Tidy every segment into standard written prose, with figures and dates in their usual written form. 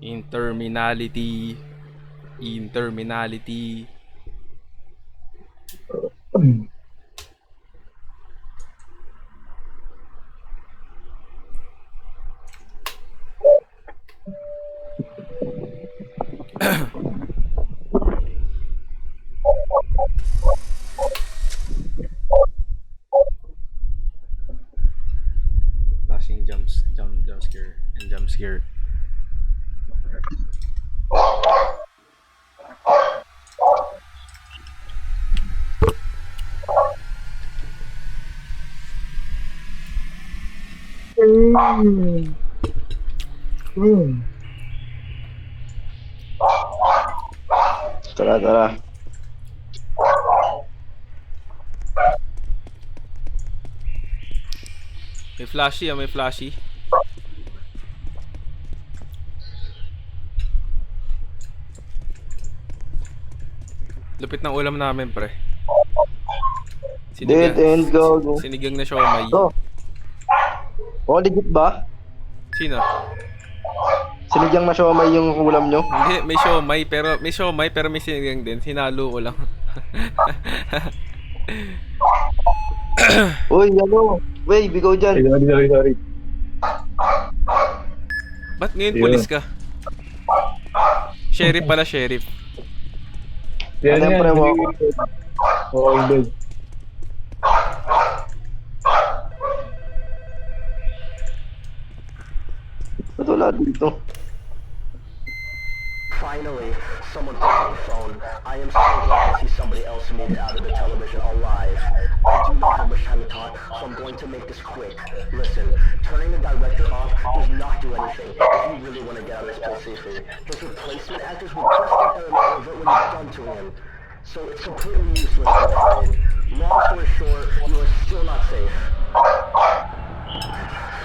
Interminality. Interminality. Flashing jump scare and jump scare. Tara, tara. May flashy may flashy. Lupit ng ulam namin, pre. Dead end go. Sinigang na siomay. Oh. Oh, legit ba? Sino? Sinigang na siomay yung ulam nyo? Hindi, may siomay pero may sinigang din. Hinalo ko lang. Uy, ano? Wey, bigaw dyan. Sorry. Ba't ngayon Yun. pulis ka? Sheriff pala, sheriff. Yan Ano yan. pre mo? Oo, dead. Ba't wala dito? Finally, someone picked up the phone. I am so glad to see somebody else made it out of the television alive. I do not have much time to talk, so I'm going to make this quick. Listen, turning the director off does not do anything if you really want to get out of this place safely. His replacement actors will just get there and over what you've done to him. So it's completely useless, I'm afraid. Long story short, you are still not safe.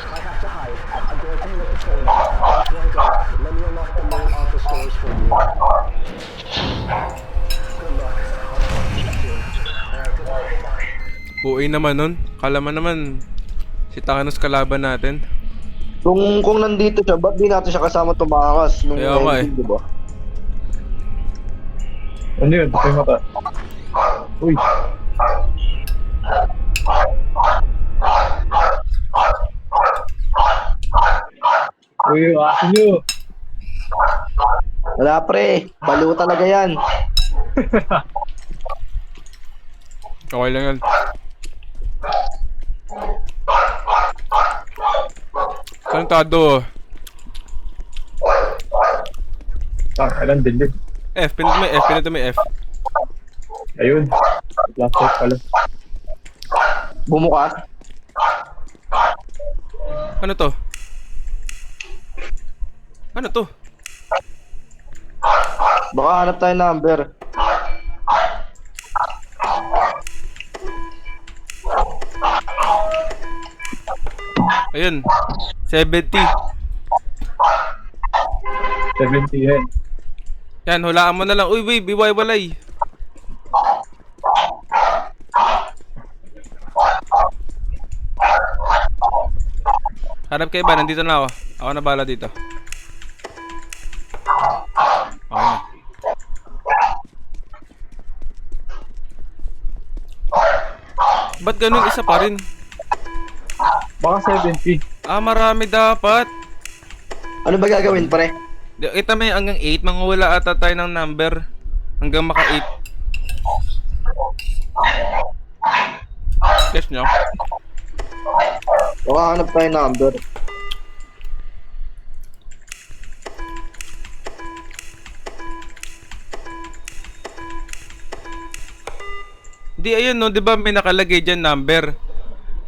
I have to hide. I'm going to hang up the phone. Before I go, let me unlock the main office doors for you. Good luck. I'll talk to you soon. Goodbye. Buhay naman nun. Kala mo naman si Thanos kalaban natin. Kung nandito siya, ba't di natin siya kasama tumakas? Nung Kaya nga ending, diba? Ano yun? Patay mata. Uy. Uy, aso nyo. Wala pre, baliw talaga yan. Okay lang yan. Kantado. Alam, delete. F, pinito may F. Ayun. Last shot pala. Bumukas. Ano to? Ano to? Baka hanap tayo number. Ayun. 70. 70 yan. Yan, hulaan mo na lang. Uy, wait, biway-walay. Harap kayo ba? Nandito na ako. Ako na bala dito. Okay na. Ba't ganun isa pa rin? Baka 70. Ah, marami dapat. Ano ba gagawin pre? Kita may hanggang 8. Mangawala ata tayo ng number. Hanggang maka 8. Guess nyo? Baka hanap tayo number. Di ayun no, 'di ba may nakalagay diyan number?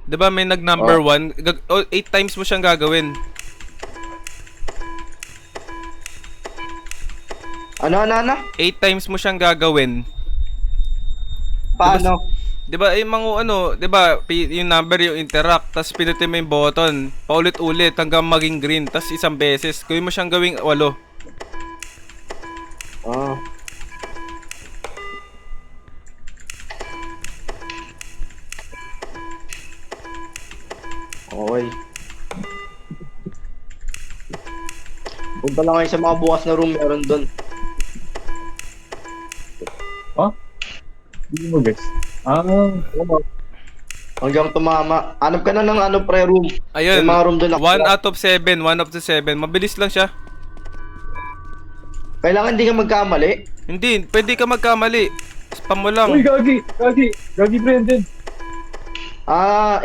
'Di ba may nag number 1, 8 times mo siyang gagawin. Ano? 8 times mo siyang gagawin. Paano? 'Di ba yung mga ano, 'di ba yung number yung interact, tapos pinutin mo yung button, paulit-ulit hanggang maging green, tapos isang beses. Gawin mo siyang gawing 8. Ah. Okay. Punta lang kayo sa mga bukas na room, meron doon. Ha? Hindi mo guys. Hanggang tumama. Hanap ka na ng ano, pre-room. Ayun, May mga room doon. 1 out of 7, 1 out of 7. Mabilis lang siya. Kailangan hindi ka magkamali. Hindi, pwede ka magkamali. Spam mo lang. Uy, Gagi, Brendan. 8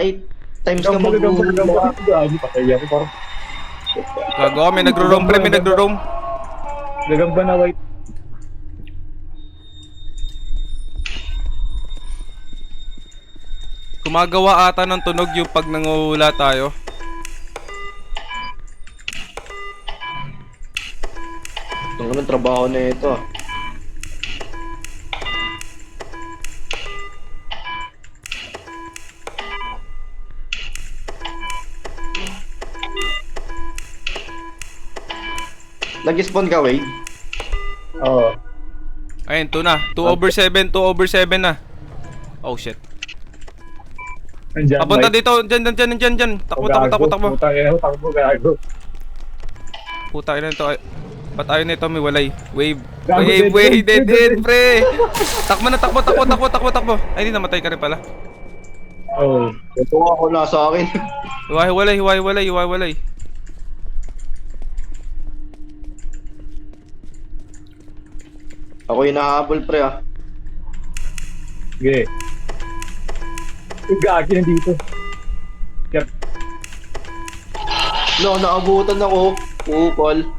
times ka Gamba. mag-room. Gagi, patay ako parang. Gago, may nagro-roam pre, may nagro-roam. Gagamba na white. Gumagawa ata ng tunog yung pag nanguhula tayo. Ang anong trabaho na ito. Nag-spawn ka, Wade? Oo. Ayun, 2 na. 2 over 7, 2 over 7 na. Oh shit. Nandiyan, Papunta white. dito, dyan. Takbo. Takbo, gago. Puta ina nito. Ba't ayaw nito may walay? Wave. Gago, Dead dead end, pre. Takbo na, takbo. Ay, hindi namatay ka rin pala. Oo. Ito ako nasa akin. Hiwalay. Ako yung nahabol, pre, ah. Sige. Uy, Gagi nandito. Yep. No, naabutan ako. Ukol.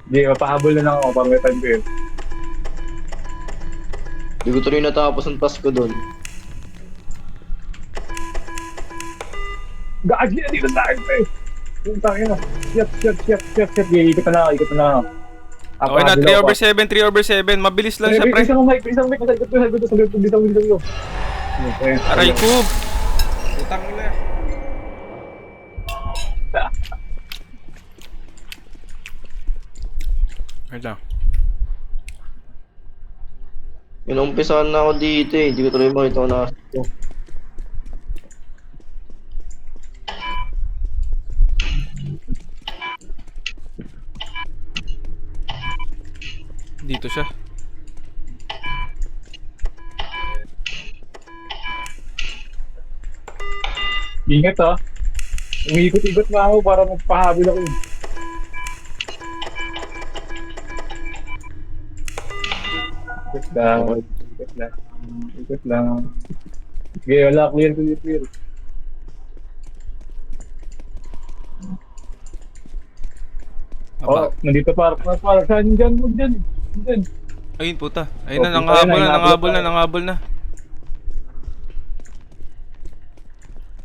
Sige, mapahabol na lang ako para may time ko yun. Di ko tuloy natapos ang task ko doon. Gagi nandito sa akin, pre. Yung tayo na. Shit. Sige, ikot na lang. Okay na, 3 over 7. Mabilis lang siya, pre. Isang mic. Sagot ko. Aray ko. Putang ina. Wait lang. Inumpisahan na ako dito eh. Hindi ko tuloy makita ko na. Dito siya. Ingat ha. Umiikot-ikot na ako para magpahabol ako. Ikot lang. Sige, wala. Clear. Oh, nandito para. Saan dyan? Dyan. Ayun, puta. Ayun na, Oh, nanghabol na.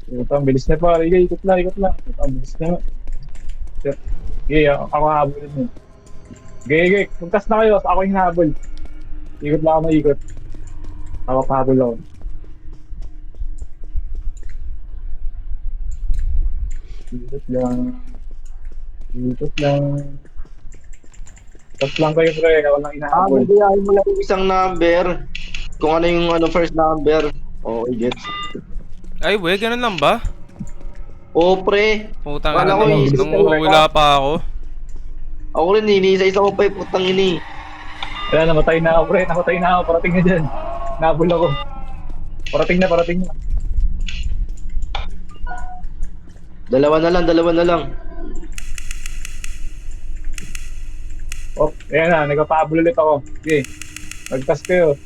Ang bilis na pare. Ikot lang. Ang bilis na. Sige, ako hahabol din. Sige. Magkas na kayo. Ako yung hahabol. Ikot lang ako maikot. Ako pahabol ako. Ikot lang. Tapos lang kayo pre. Ako lang inahabol. Biyahin mo lang yung isang number. Kung ano yung first number. Okay, gets. Ay, we, ganun lang ba? Oo, pre. Putang Wala ina, ko isip nung ko, uhula pa ako. Ako rin, iniisa-isa ko pa yung putang ini. Kaya namatay na ako pre. Parating na dyan. Nahabol ako. Parating na. Dalawa na lang. Oh, ayan na. Nagpapahabol ulit ako. Sige. Magkas kayo.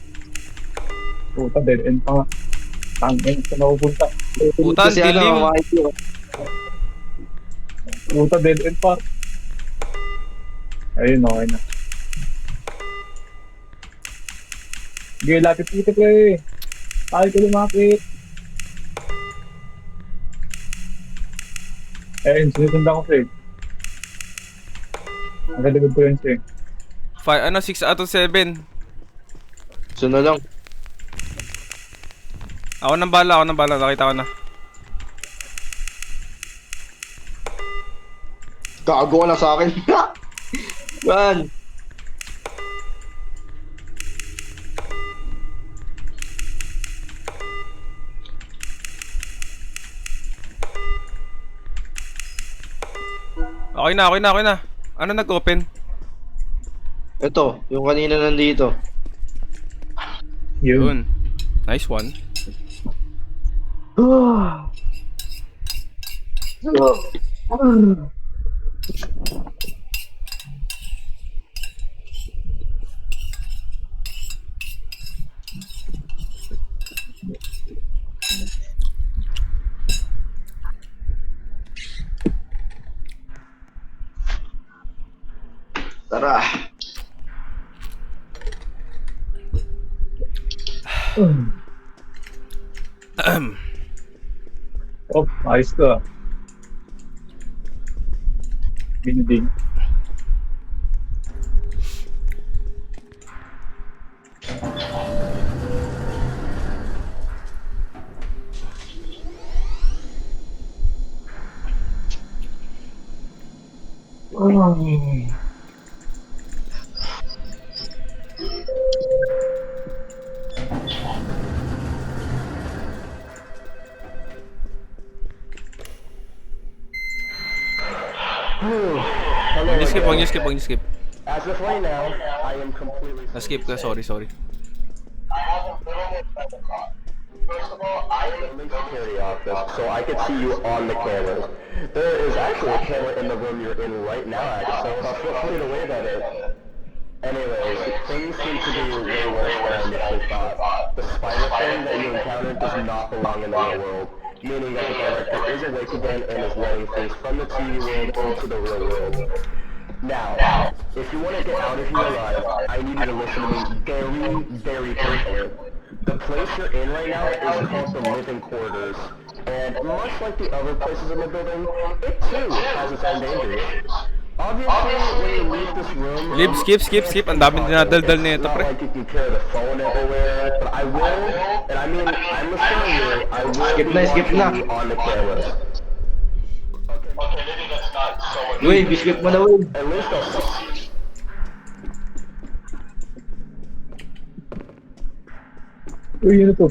Puta, dead end pa nga. Tangin, saan ako punta? Puta, Kasi dilim. makikita. Puta, dead end pa. Ayun, okay na. Sige, lapit-lapit eh. Tayo ko lumapit. Ayun, sinusundan ko siya eh. Ang galigod ko yun siya eh. 6 out of 7. So na lang. Ako nang bala, nakita ko na. Gago ka na sa akin. Man. Okay na, okay na, okay na. Ano nag-open? Ito, yung kanina nandito. Yun. Yun. Nice one. Tara. Oh, ayos to ah. Binding. Hello Huwag niyo skip, again. huwag niyo skip, huwag niyo skip. As of right now, I am completely. Na-skip ka, sorry, sorry. First of all, I am in the security office, so I can see you on the cameras. There is actually a camera in the room you're in right now, actually, so feel free to wave at it. Anyways, things seem to be way worse than I initially thought. The spider thing that you encountered does not belong in the real world, meaning that the director is awake again and is letting things from the TV world into the real world. Now, if you want to get out of here alive, I need you to listen to me very, very carefully. The place you're in right now is called the living quarters, and much like the other places in the building, it too has its own dangers. Obviously, when you leave this room, Leave, skip. Ang daming dinadaldal it's nito, not pre. like you can carry the phone everywhere, but I will, and I mean, I'm assuring you, I will Skip be na, skip watching na. you on the cameras. Uy, biscuit mo na, uy. At least I'll Uy, yun to.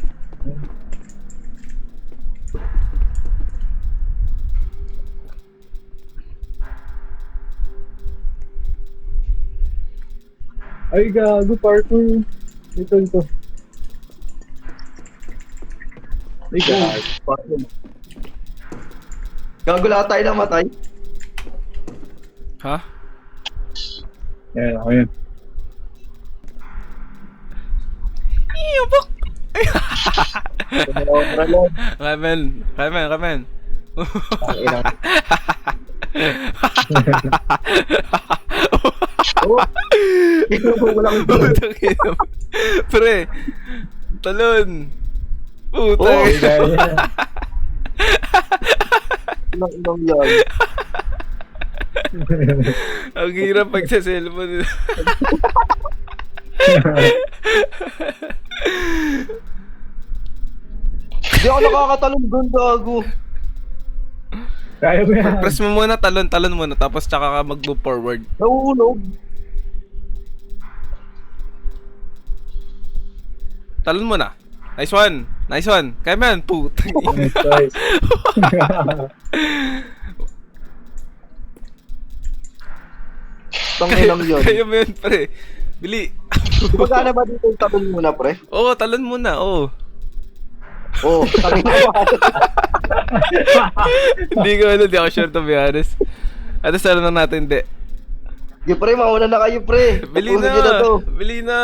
Ay, gago, parkour. Ito. Ay, gago, parkour. Gago lahat tayo namatay. Ha? Yan, ako yun. Iyabok! Tara lang. Kamen. Ang ina. Oh. Wala kang Putang ina. Pre, talon. Oh, Putang Ay, ina. gaya. inang yan. Ang hirap pag sa cellphone. Hindi ako nakakatalon doon, gago. Kaya mo yan. Press mo muna, talon muna, tapos tsaka ka mag-move forward. Nauulog. Talon muna. Nice one. Kaya mo yan, putang ina. Nice. Tanginang yun. Kaya mo yan, pre. Bili. Magkana ba dito yung talon muna, pre? Oo, talon muna, oo. Oh, tanginang ba? Hindi ako sure to be honest. At sa lang natin, hindi. Di, pre, mauna na kayo, pre. Bili Tapusin nyo na! to. Bili na!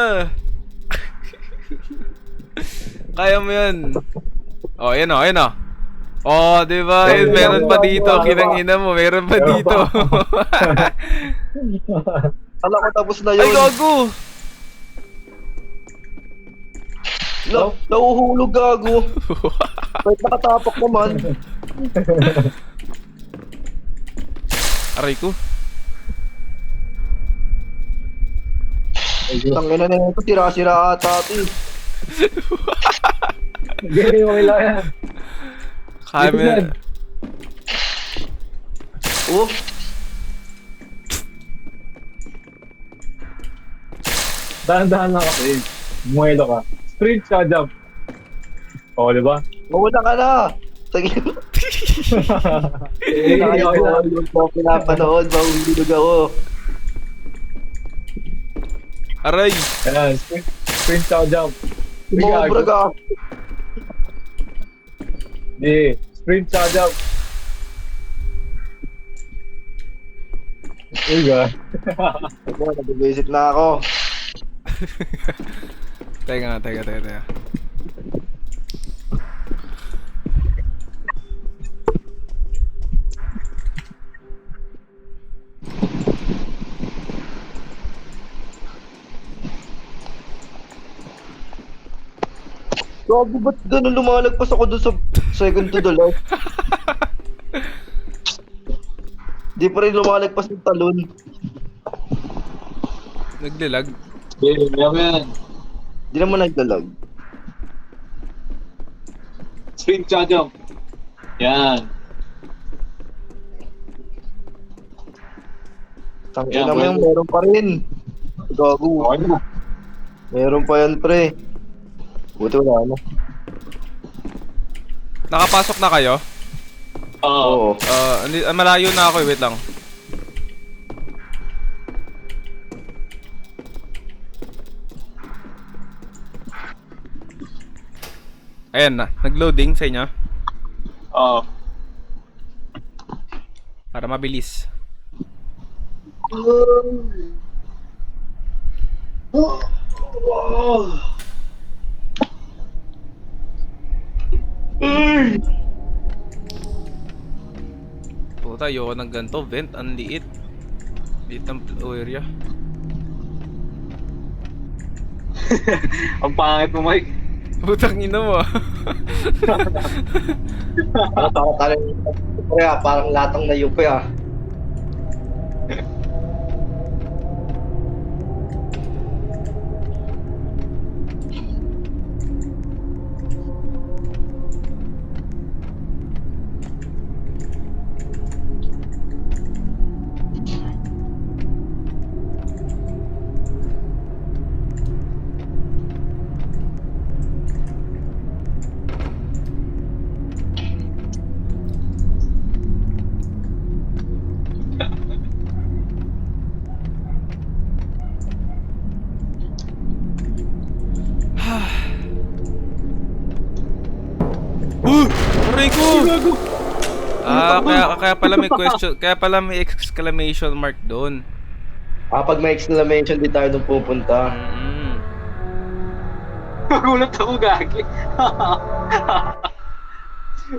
Kaya mo yan. Oh, yan o. Oh, di ba? Ay, Meron pa dito. ay, Kinangina mo, meron pa Meron dito. Alam ko tapos na Ay, yun. gago! Nauhulog, gago. Kahit nakatapak naman. Aray ko. Tangina na ito, sira-sira ata ito. Gaya, okay lang yan. Kaya mo yan. Oh, Dahan-dahan lang kasi. Bumuelo ka. Sprint ka, jump. Oo, di ba? mawala ka na. Tangina. Yung po pinapanood, mahulog ako. Aray! Ayan, sprint tsaka jump. Sobra ka. Di, sprint tsaka jump. Uy, ga. Ako, nag-visit na ako. Teka. Gago, ba't ganun lumalagpas ako doon sa second to the left? Di pa rin lumalagpas ng talon. Naglalag. Okay, yan. Di naman nagdalag. Sprint tsaka jump. Yan. Tangina mo yung meron pa rin. Gago. Okay na. Meron pa yan, pre. Buti wala na. Nakapasok na kayo? Oo. Oo. Malayo na ako, wait lang. Ayan na, nag-loading sa inyo. Oo. Para mabilis. Puta, ayoko ng ganito. Vent, ang liit. Liit ng area. Ang pangit mo, Mike. Putang ina mo ah. Parang latang na yupi ah. Aray ko! Kaya pala may question, kaya pala may exclamation mark doon. Pag may exclamation, di tayo doon pupunta. Nagulat ako, gagi.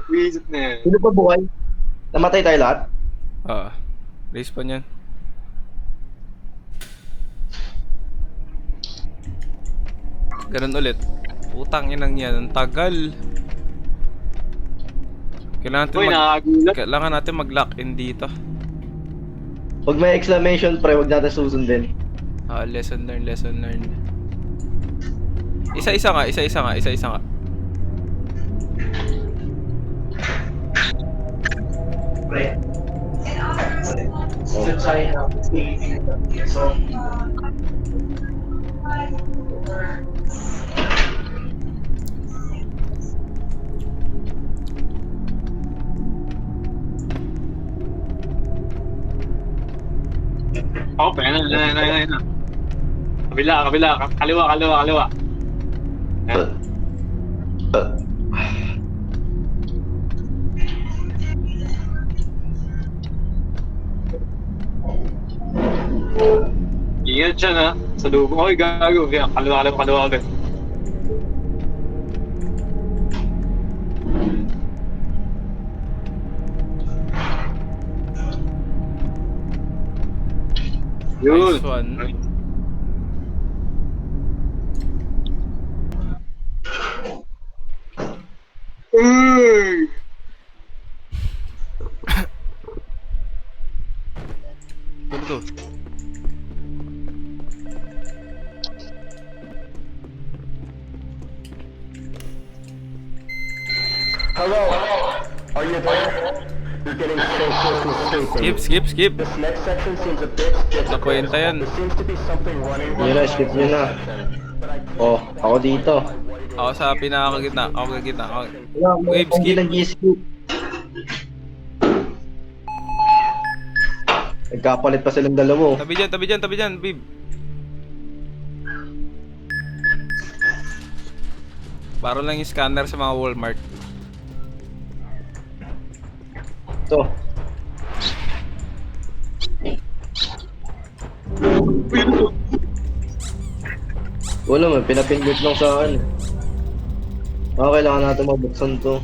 Visit na yan. Sino pa buhay? Namatay tayo lahat? Respawn yan. Ganun ulit. Putang inang yan, ang tagal. Kailangan natin mag-lock in dito. Pag may exclamation, pre, huwag natin susundin. Lesson learned. Isa-isa nga. Pre. Okay, na. Kabila. Kaliwa. Yan. Ingat siya na. Sa lubong. Oy, gago. Kaya kaliwa agad. Yun. Nice one. Uy! Ano to? Hello? Are you there? You're getting so close to escaping. Skip. This next section seems a bit difficult. Nakwenta yan. There seems to be something running Yun na, skip nyo na. Oh, ako dito. Ako sa pinakagitna. Ako. Wala, Wave kung skip. nag-skip. Nagkapalit pa silang dalawa. Tabi dyan, tabi dyan, tabi dyan, babe. Baro lang yung scanner sa mga Walmart. Ito. Wala man, pinapindot lang sa akin. Kailangan natin mabuksan to.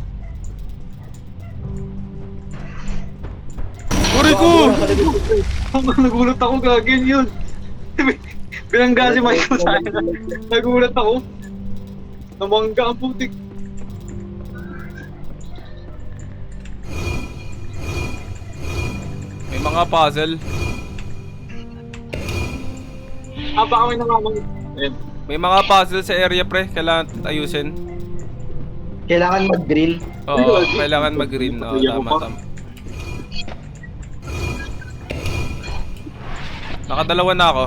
Uri ko! Nagulat ako, gagawin yun. Binangga si Michael sa akin. Nagulat ako. Namangga ang putik. May mga puzzle. Baka may namamang... Ayun. May mga puzzle sa area, pre. Kailangan ayusin. Kailangan mag-green. Oo, kailangan mag-green. Oo, tama, tama. Nakadalawa na ako.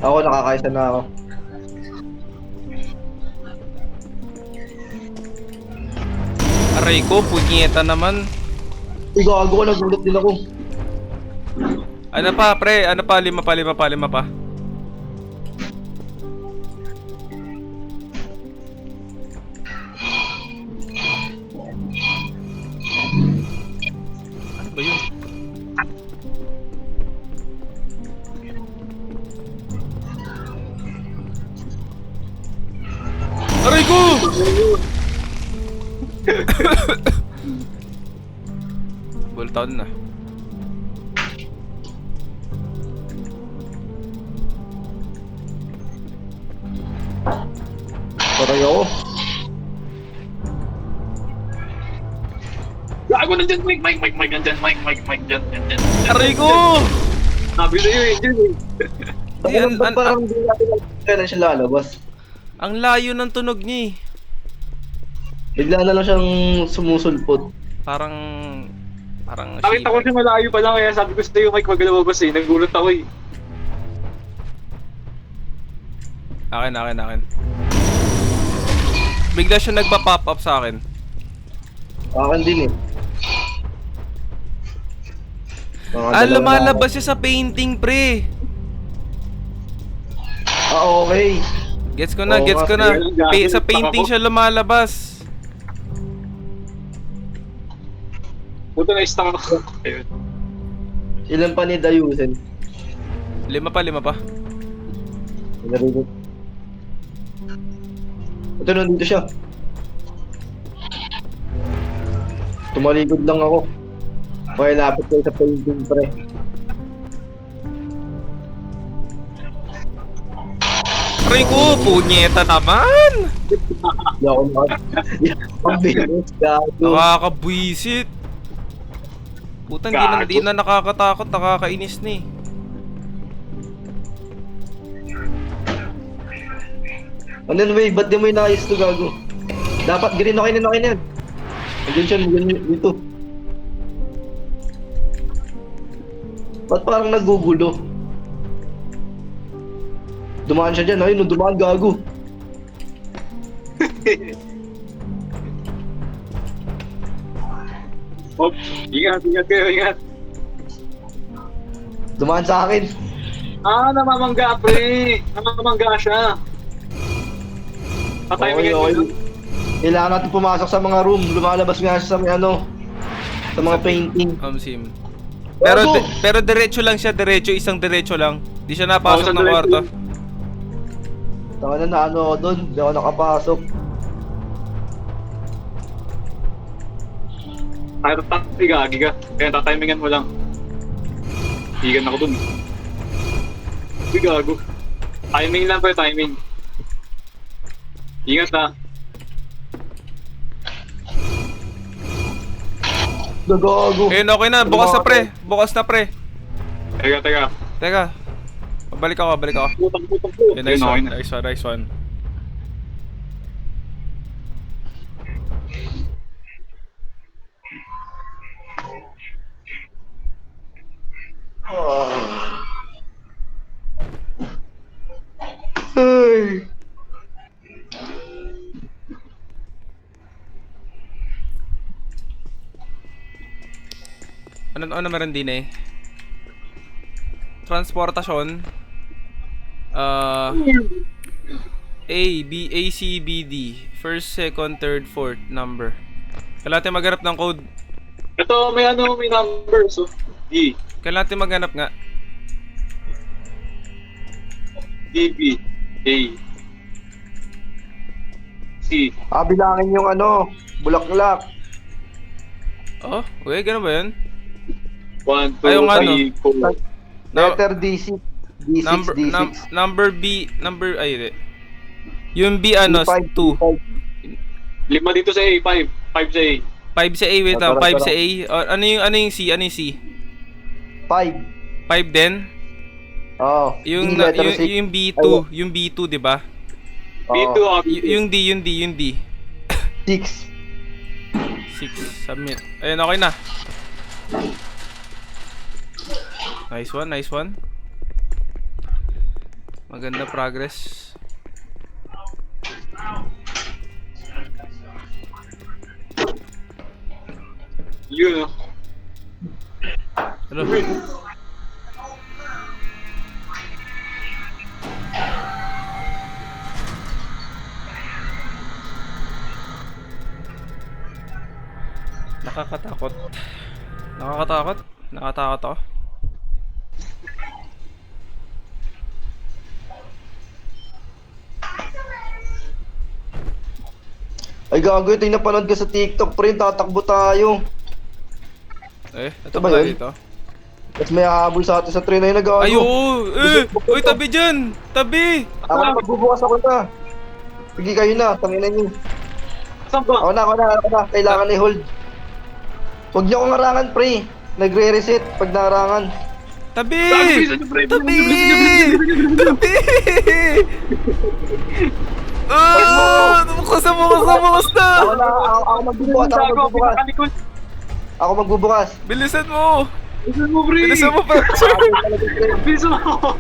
Ako, nakakaisa na ako. Aray ko, punyeta naman. Uy, gago ko, nagulat din ako. Ano pa, pre? Ano pa? Lima pa, lima pa, lima pa. Ano ba yun? Aray ko! Bultaon na. Paray ako. Gago nandyan, Mike, nandyan, Mike, dyan. Aray ko! Sabi na yun, dyan eh. Di, Ba't parang hindi natin kailan siya lalabas? Ang layo ng tunog niya eh. Bigla na lang siyang sumusulpot. Parang Nakita ko siya malayo pa lang, kaya sabi ko sa'yo, Mike, wag ka lumabas eh. Nagulat ako eh. Akin. Bigla siya nagpa-pop up sa akin. Akin din eh. Lumalabas siya sa painting, pre. Okay. Gets ko na, Oo, gets ko na. kasi Sa painting siya lumalabas. Puto na istak ako. Ayun. Ilan pa ni Dayusen? Lima pa. Narinig. Ito, nandito siya. Tumalikod lang ako. Okay, lapit kayo sa painting, pre. Aray ko, punyeta naman. Hindi ako ang bilis, gago. Nakakabwisit. Putang, di na nakakatakot, nakakainis na eh. Ano yun, wey? Ba't di mo inayos to, gago? Dapat green, okay na yan. Nandiyan siya, dito. Ba't parang nagugulo? Dumaan siya dyan, ayun, dumaan, gago. Oh, ingat kayo, ingat. Dumaan sa akin. Namamangga, pre. Namamangga siya. Patay mo Okay. yun. Kailangan natin pumasok sa mga room. Lumalabas nga siya sa may sa mga painting. Sim. Pero Gago! pero diretso lang siya, isang diretso lang. Di siya napasok Oo, sa ng diretso. kwarto. Tama na ako doon. Hindi ako nakapasok. Gagi ka. Kaya tatimingan mo lang. Higan ako dun. Uy, gago. Timing lang pa, timing. Ingat ha. Gago. Ayun, okay na. Bukas na, pre. Bukas na, pre. Teka. Teka. Balik ako. Putang. Okay, Nice one. nice one. Ay. Ano meron din eh? transportasyon. A, B, A, C, B, D. First, second, third, fourth number. Kailangan natin maghanap ng code. Ito, may number. So, D. Kailangan natin maghanap nga. D, B, A, C. Bilangin yung ano, bulaklak. Oh, okay, ganun ba yun? 1, 2, Ay, yung ano? 3, 4. Letter D6. D6, Number, D6. number B, ay, hindi. Yung B, ano, D5, 2. 5 dito sa A, 5. 5 sa A. 5 sa A, wait lang, Tara, 5 sa tara. A. Ano yung C? Ano yung C? 5. 5 din? Oo. Yung, D, letter six. yung B2, yung B2, di ba? B2, Oo. Yung D. 6. 6, submit. Ayun, okay na. Nice one. Maganda progress. Yun, oh. Ano? Nakakatakot. Nakatakot ako. Ay gago, ito yung napanood ka sa TikTok, pre, tatakbo tayo. Ito ba ba yun? dito? Tapos may hahabol sa atin sa train na yun, nagago. Ay, oo! Uy, tabi dyan! Tabi! Ako na, magbubukas ako na. Sige kayo na, tanginan nyo. Saan ba? Ako na. Kailangan i-hold. Huwag niyo akong harangan, pre. Nagre-reset pag naharangan. Tabi! Bilisan niyo, pre. Tabi! Tabi! Tabi! Kusa na! Ako magbubukas. Ako magbubukas. Bilisan mo! Bilisan mo, pre. Bilisan mo, pre! Bilisan mo.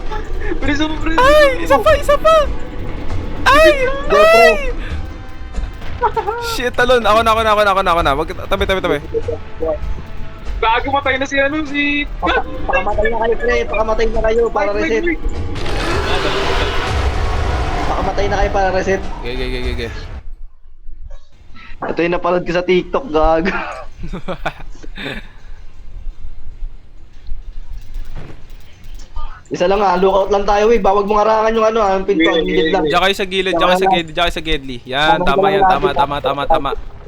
Bilisan mo, pre. Ay! Isa pa! Ay! Shit, talon! Ako na. Wag, tabi. Bago matay na si Pakamatay na kayo, pre. Pakamatay na kayo para reset. Pakamatay na kayo para reset. Okay. Ito yung napanood ko sa TikTok, gago. Isa lang lookout lang tayo, Bawag mong harangan yung ano, ang pinto, ang gilid lang. Diyan kayo sa gilid, diyan kayo sa gidli. Yan, tama yan, tama.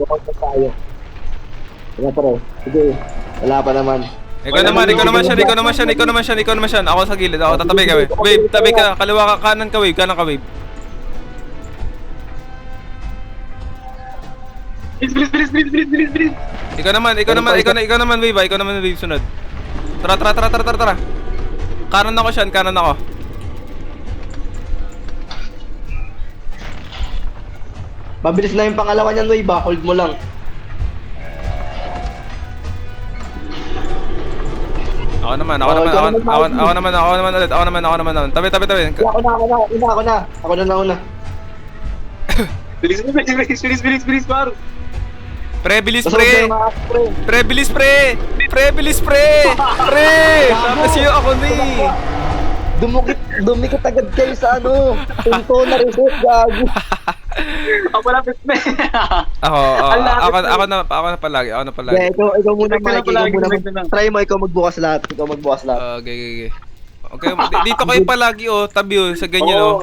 Lookout lang tayo. Wala pa rin. Sige, wala pa naman. Ikaw naman siya. Ako sa gilid, ako tatabi ka, wave. Wave, tabi ka, kaliwa ka, kanan ka, wave. Bilis. Ikaw naman, wave, sunod. Tara. Kanan ako. Mabilis na yung pangalawa niyan, Wave, hold mo lang. Ako naman ulit. Tabi. Ako na nauna. Bilis, paro. Pre, bilis, Kasunod na pre. yung mga pre. Pre, bilis, pre. Kasi ako ni. Dumikit agad kayo sa ano, pinto na reset, gago. Ako malapit na. Ako na palagi. Yeah, ikaw muna, Mike, Try mo, ikaw magbukas lahat. Okay. Okay, dito kayo palagi tabi sa ganyan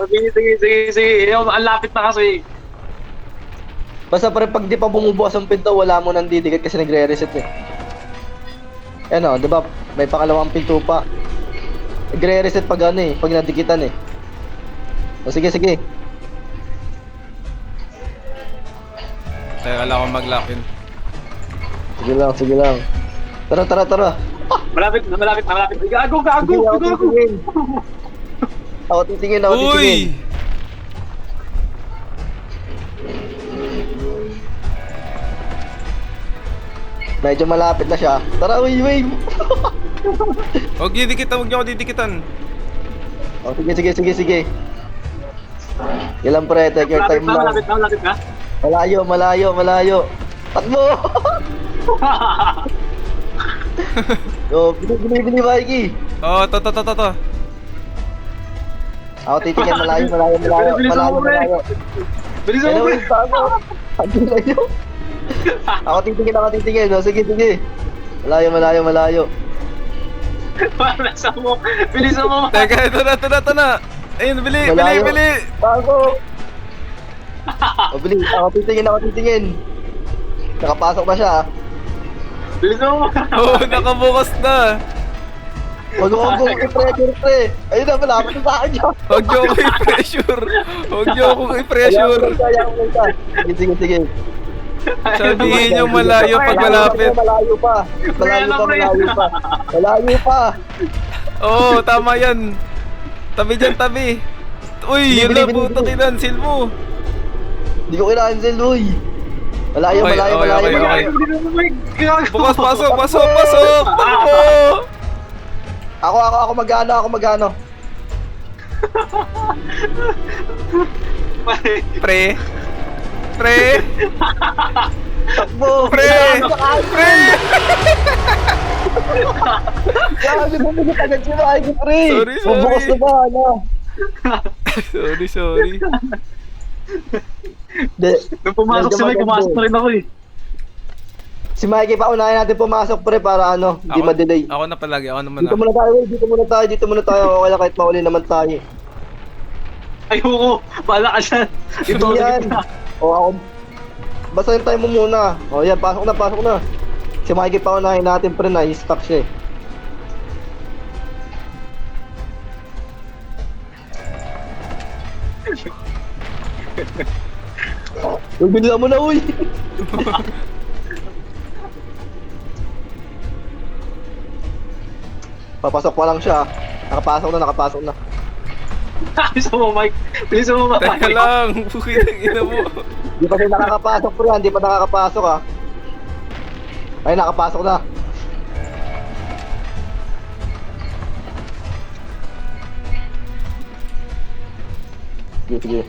Sige. Ang lapit na kasi. Basta pa rin pag di pa bumubukas ang pinto, wala mo nang didikit kasi nagre-reset eh. Ano, di ba? May pakalawang pinto pa. Nagre-reset pag ano pag nadikitan eh. O sige. Teka lang ako mag-lock in. Sige lang. Tara. Malapit. Gago. Ako titingin. Uy! Medyo malapit na siya. Tara, Wave. Huwag niyo ako didikitan. O, sige. Ilan pre, take your time lang. Malapit na. Malayo. Takbo! Yo, bili, Mikey. Oh, to. Ako titingin malayo. Malayo. Bilisan mo, Ano pre! yung bago? Ang layo. Ako titingin. No, sige. Malayo. Para sa mo! Bilisan mo! Teka, ito na. Ayun, bili. Bago. O, bili. Ako titingin. Nakapasok na siya. Bilisan mo! Oh, nakabukas na. Huwag mo i-pressure, pre. Ayun na, malapit na sa akin siya. Huwag niyo ako i-pressure. Ayaw ko lang siya. Sige. Sabihin niyo malayo pag malapit. Malayo pa. Oo, tama yan. Tabi dyan, tabi. Uy, yun na, puto kinansil mo. Hindi ko kina-cancel, uy. Malayo. Okay. Bilisan mo, Mike! Gago! Bukas, pasok. Ano mo? Ako magano. Pre. Takbo. Grabe mo agad si Mikey, pre. Sorry. Bubukas na ba, ano? Sorry. Nung pumasok si Mike, pumasok na rin ako eh. Si Mikey, paunahin natin pumasok, pre, para ano, hindi ma-delay. Ako na palagi, ako naman Dito muna tayo. Okay lang kahit mauli naman tayo. Ayoko! Bahala ka dyan! Ito ako Yan. na. O ako. Basta yung time mo muna. O yan, pasok na. Si Mikey, paunahin natin, pre, na-stuck siya eh. Uy, binila mo na, uy! Papasok pa lang siya. Nakapasok na. Bilisan mo, Mike! Bilisan mo, Mike! Teka lang, bukid ang ina mo. Di pa siya nakakapasok, pre. Hindi pa nakakapasok, ha. Ay, nakapasok na. Sige.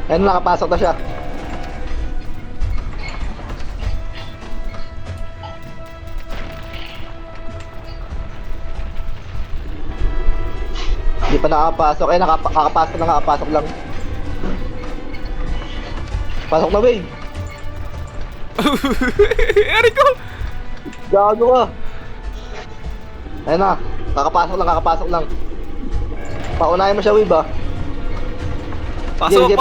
Ayun, nakapasok na siya. Hindi pa nakapasok. Ay, nakapasok lang. Pasok na, Wade. Eriko! Gago ka. Ayun na. Kakapasok lang. Paunahin mo siya, Wade, ba? Pasok.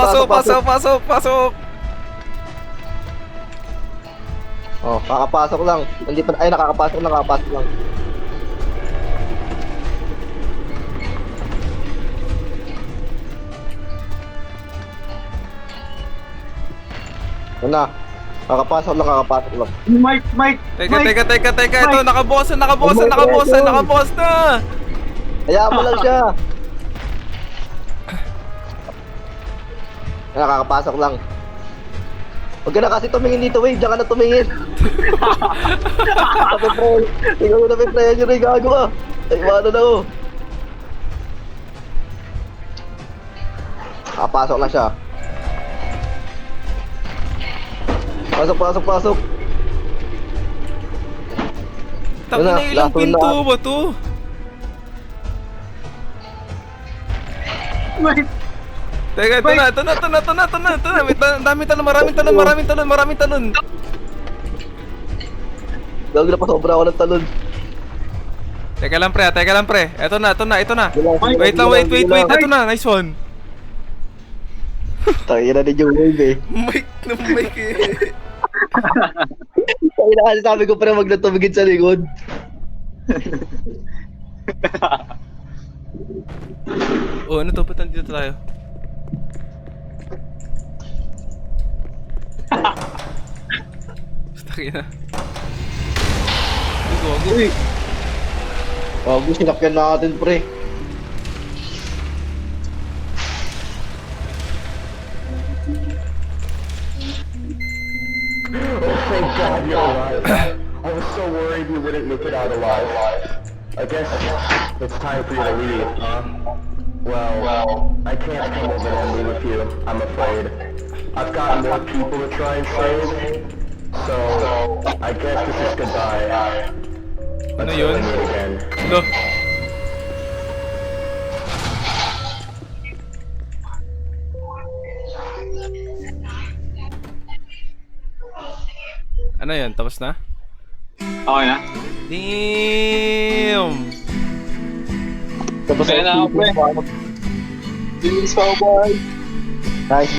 Oh, kakapasok lang. Hindi pa, ay, nakakapasok lang. Ayun na. Kakapasok lang. Mike! Teka. Ito, nakabukas na. Hayaan mo lang siya. Ay, nakakapasok lang. Huwag ka na kasi tumingin dito, Wade. Diyan ka na tumingin. Ikaw na may pressure, eh. Gago ka. Ay, wala na ako. Nakapasok na siya. Pasok. Tapos na ilang last one pinto na. ba to? Mike! Teka, ito na. May maraming talon. Gago na pa, sobra ako ng talon. Teka lang pre. Ito na. Wait. Ito Ito na, nice one. Tayo na yung wave, eh. Mike eh. Tayo na kasi sabi ko pa wag na tumigid sa likod. Oh, ano to? Ba't nandito tayo? Staki na. Gago. Uy! Gago, sinakyan natin, pre. Thank God you're alive. I was so worried you wouldn't make it out alive. I guess it's time for you to leave, huh? Well, I can't come over and be with you, I'm afraid. I've got more people to try and save, So, I guess this is goodbye. Ano Until yun? we meet again. Lo. Ano yun? Tapos na? Okay na. Damn! Tapos Kaya na ako, pre. Bilis pa ako, boy. Nice.